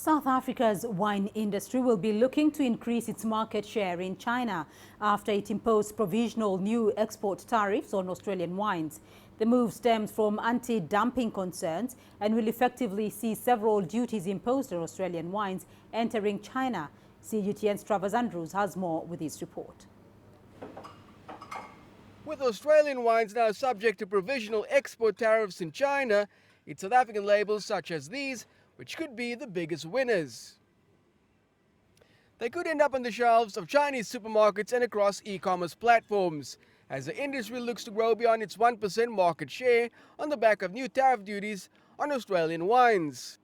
South Africa's wine industry will be looking to increase its market share in China after it imposed provisional new export tariffs on Australian wines. The move stems from anti-dumping concerns and will effectively see several duties imposed on Australian wines entering China. CGTN's Travers has more with his report. With Australian wines now subject to provisional export tariffs in China, it's South African labels such as these which could be the biggest winners. They could end up on the shelves of Chinese supermarkets and across e-commerce platforms, as the industry looks to grow beyond its 1% market share on the back of new tariff duties on Australian wines.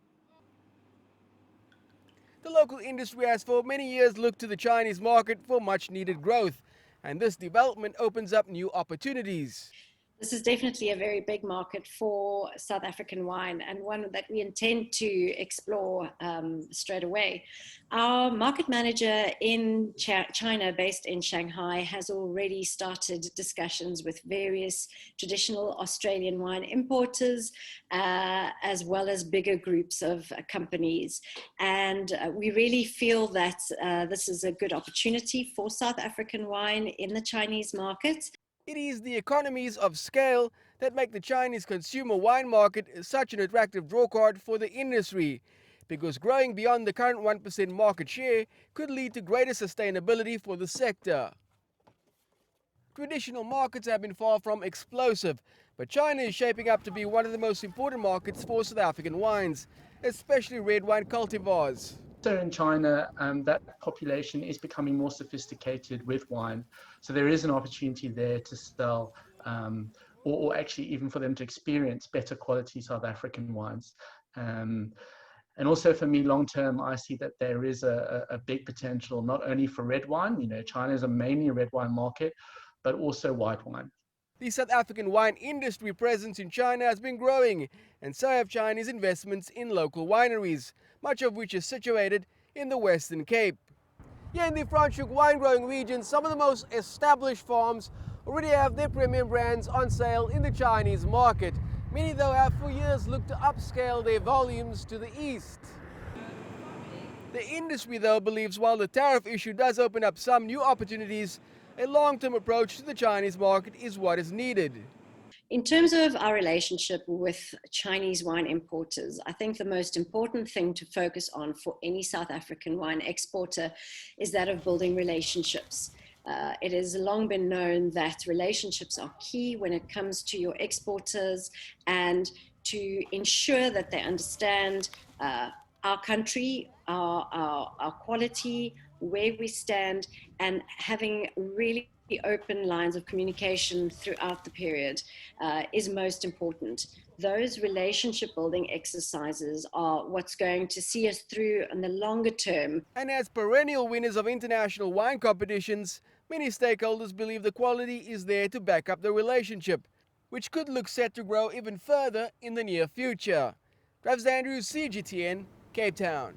The local industry has for many years looked to the Chinese market for much needed growth, and this development opens up new opportunities. This is definitely a very big market for South African wine, and one that we intend to explore straight away. Our market manager in China, based in Shanghai, has already started discussions with various traditional Australian wine importers, as well as bigger groups of companies. And we really feel that this is a good opportunity for South African wine in the Chinese market. It is the economies of scale that make the Chinese consumer wine market such an attractive drawcard for the industry, because growing beyond the current 1% market share could lead to greater sustainability for the sector. Traditional markets have been far from explosive, but China is shaping up to be one of the most important markets for South African wines, especially red wine cultivars. So in China, that population is becoming more sophisticated with wine. So there is an opportunity there to sell, or actually even for them to experience better quality South African wines. And also for me, long term, I see that there is a big potential, not only for red wine, China is a mainly red wine market, but also white wine. The South African wine industry presence in China has been growing, and so have Chinese investments in local wineries, much of which is situated in the Western Cape. Here in the Franschhoek wine-growing region, some of the most established farms already have their premium brands on sale in the Chinese market. Many, though, have for years looked to upscale their volumes to the east. The industry, though, believes while the tariff issue does open up some new opportunities, a long-term approach to the Chinese market is what is needed. In terms of our relationship with Chinese wine importers, I think the most important thing to focus on for any South African wine exporter is that of building relationships. It has long been known that relationships are key when it comes to your exporters, and to ensure that they understand our country, our quality, where we stand, and having really open lines of communication throughout the period is most important. Those relationship building exercises are what's going to see us through in the longer term. And as perennial winners of international wine competitions, many stakeholders believe the quality is there to back up the relationship, which could look set to grow even further in the near future. Travers, CGTN, Cape Town.